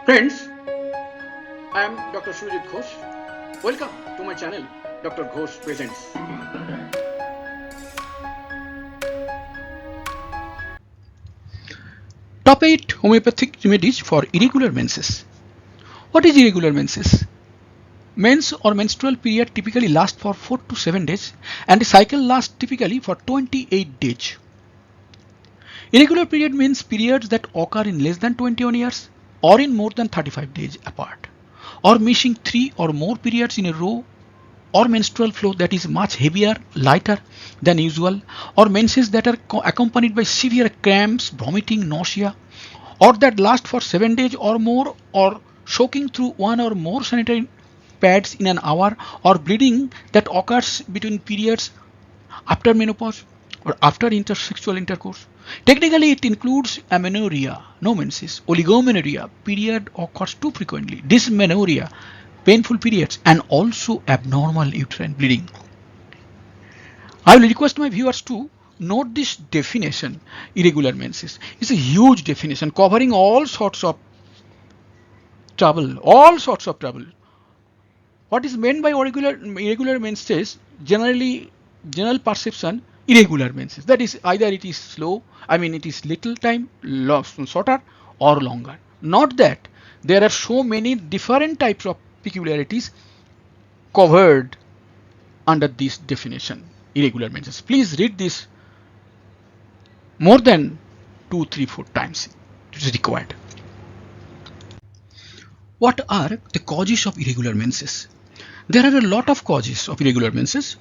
Friends, I am Dr. Sujit Ghosh. Welcome to my channel, Dr. Ghosh Presents. Top 8 Homeopathic Remedies for Irregular Menses. What is irregular menses? Mense or menstrual period typically lasts for 4 to 7 days and the cycle lasts typically for 28 days. Irregular period means periods that occur in less than 21 years or in more than 35 days apart, or missing 3 or more periods in a row, or menstrual flow that is much heavier, lighter than usual, or menses that are accompanied by severe cramps, vomiting, nausea, or that last for 7 days or more, or soaking through one or more sanitary pads in an hour, or bleeding that occurs between periods after menopause or after intersexual intercourse. Technically, it includes amenorrhea, no menses, oligomenorrhea, period occurs too frequently, dysmenorrhea, painful periods, and also abnormal uterine bleeding. I will request my viewers to note this definition. Irregular menses is a huge definition covering all sorts of trouble. What is meant by irregular menses? General perception, irregular menses. That is, either it is slow, it is little time, shorter or longer. Not that there are so many different types of peculiarities covered under this definition, irregular menses. Please read this more than 2, 3, 4 times. It is required. What are the causes of irregular menses? There are a lot of causes of irregular menses,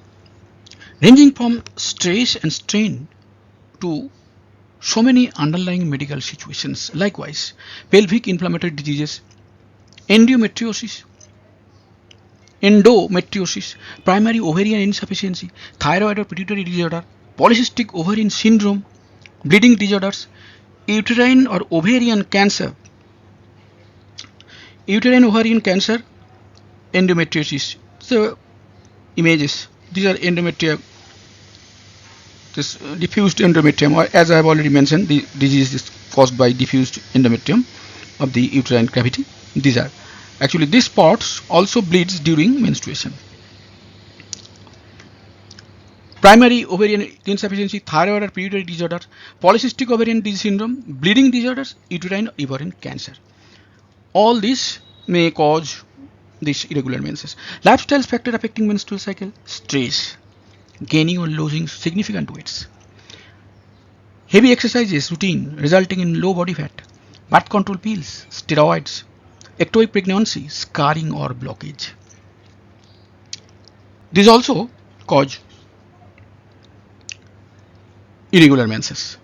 ranging from stress and strain to so many underlying medical situations. Likewise, pelvic inflammatory diseases, endometriosis, primary ovarian insufficiency, thyroid or pituitary disorder, polycystic ovarian syndrome, bleeding disorders, uterine or ovarian cancer, endometriosis. So images, these are endometrium, this diffused endometrium, or as I have already mentioned, the disease is caused by diffused endometrium of the uterine cavity. These are actually, this part also bleeds during menstruation. Primary ovarian insufficiency, thyroid or pituitary disorder, polycystic ovarian disease syndrome, bleeding disorders, uterine or ovarian cancer. All these may cause these irregular menses. Lifestyle factor affecting menstrual cycle: stress, gaining or losing significant weights, heavy exercises routine resulting in low body fat, birth control pills, steroids, ectopic pregnancy, scarring or blockage. These also cause irregular menses.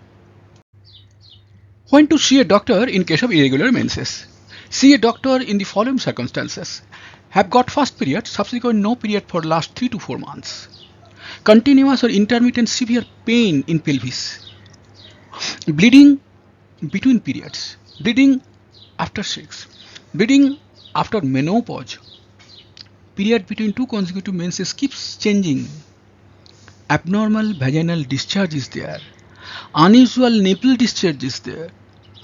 When to see a doctor in case of irregular menses? See a doctor in the following circumstances: have got first period, subsequent no period for last 3 to 4 months, continuous or intermittent severe pain in pelvis, bleeding between periods, bleeding after sex, bleeding after menopause, period between 2 consecutive menses keeps changing, abnormal vaginal discharge is there, unusual nipple discharge is there,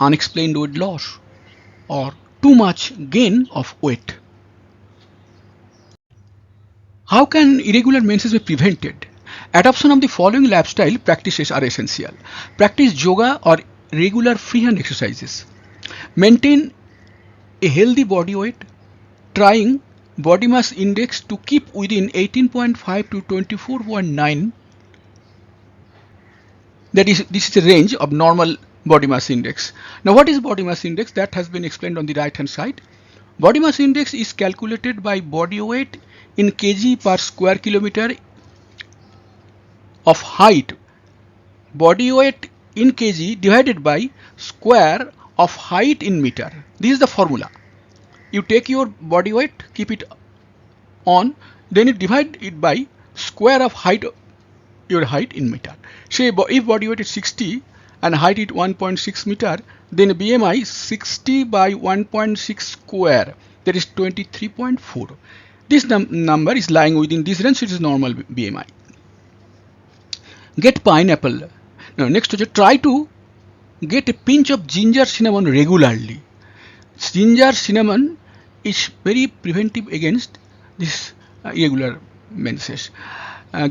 unexplained weight loss, or too much gain of weight. How can irregular menses be prevented? Adoption of the following lifestyle practices are essential. Practice yoga or regular freehand exercises. Maintain a healthy body weight, trying body mass index to keep within 18.5 to 24.9. That is, this is the range of normal body mass index. Now, what is body mass index? That has been explained on the right hand side. Body mass index is calculated by body weight in kg per square kilometer of height. Body weight in kg divided by square of height in meter. This is the formula. You take your body weight, keep it on, then you divide it by square of height, your height in meter. Say if body weight is 60 and height is 1.6 meter, then BMI 60 by 1.6 square, that is 23.4. This number is lying within this range, so it is normal BMI. Get pineapple. Now next, try to get a pinch of ginger cinnamon regularly. Ginger, cinnamon is very preventive against this irregular menses.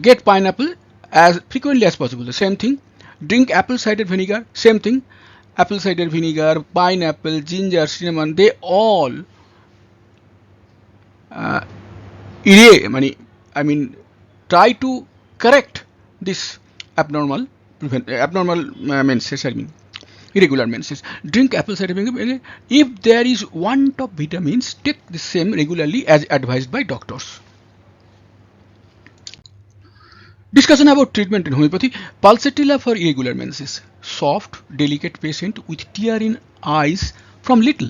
Get pineapple as frequently as possible. The same thing. Drink apple cider vinegar. Same thing. Apple cider vinegar, pineapple, ginger, cinnamon. They all I mean, try to correct this abnormal menses. I mean, irregular menses. Drink apple cider vinegar. If there is want of vitamins, take the same regularly as advised by doctors. Discussion about treatment in homeopathy. Pulsatilla for irregular menses. Soft, delicate patient with tear in eyes from little.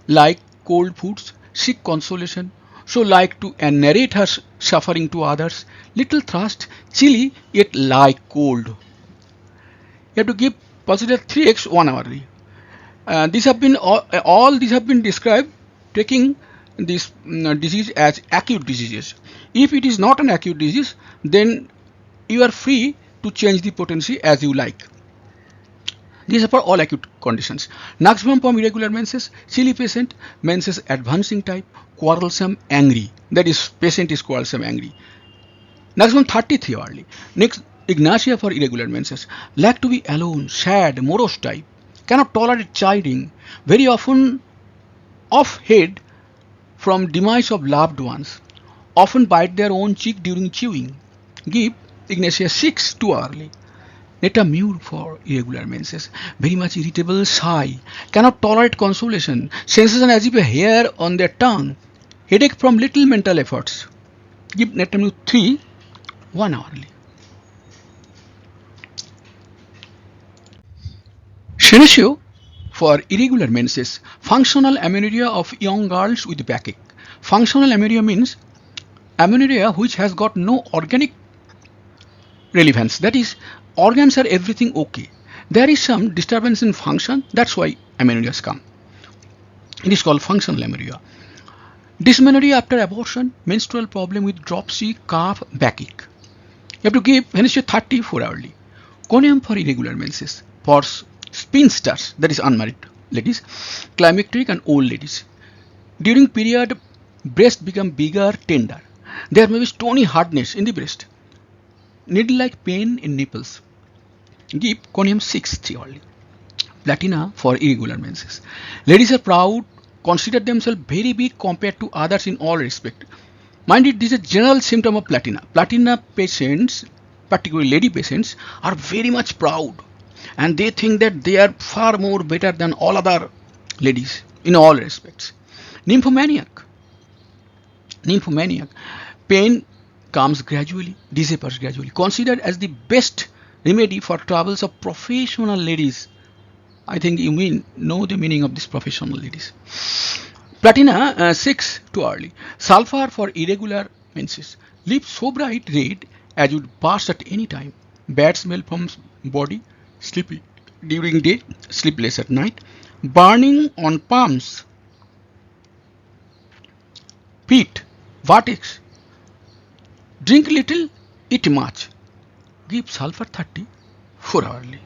Like cold foods, seek consolation. So like to narrate her suffering to others. Little thrust, chilly yet like cold. You have to give Pulsatilla 3x 1 hourly. These have been all these have been described taking this disease as acute diseases. If it is not an acute disease, then you are free to change the potency as you like. These are for all acute conditions. Maximum from irregular menses, chilly patient, menses advancing type, quarrelsome, angry. That is, patient is quarrelsome, angry. Maximum 33 hourly. Next, ignatia for irregular menses. Like to be alone, sad, morose type. Cannot tolerate chiding. Very often off head from demise of loved ones. Often bite their own cheek during chewing. Give ignatia 6 too early. Netamure for irregular menses. Very much irritable, shy. Cannot tolerate consolation. Sensation as if a hair on their tongue. Headache from little mental efforts. Give netamure 3 1 hourly. Senesio for irregular menses. Functional amenorrhea of young girls with backache. Functional amenorrhea means amenorrhea which has got no organic relevance. That is, organs are everything okay. There is some disturbance in function. That's why amenorrheas come. It is called functional amenorrhea. Dysmenorrhea after abortion, menstrual problem with dropsy, cough, backache. You have to give Venetia 34 hourly. Conium for irregular menses. For spinsters, that is unmarried ladies, climacteric and old ladies. During period, breast become bigger, tender. There may be stony hardness in the breast. Needle-like pain in nipples. Give conium 6 3 only. Platina for irregular menses. Ladies are proud, consider themselves very big compared to others in all respect. Mind it, this is a general symptom of platina. Platina patients, particularly lady patients, are very much proud and they think that they are far more better than all other ladies in all respects. Nymphomaniac. Pain comes gradually, disappears gradually. Considered as the best remedy for troubles of professional ladies. I think you know the meaning of this professional ladies. Platina 6 too early. Sulfur for irregular menses. Lips so bright red as would burst at any time. Bad smell from body. Sleepy during day. Sleepless at night. Burning on palms. Feet. Vertex. Drink little, eat much. Give sulfur 30 4 hourly.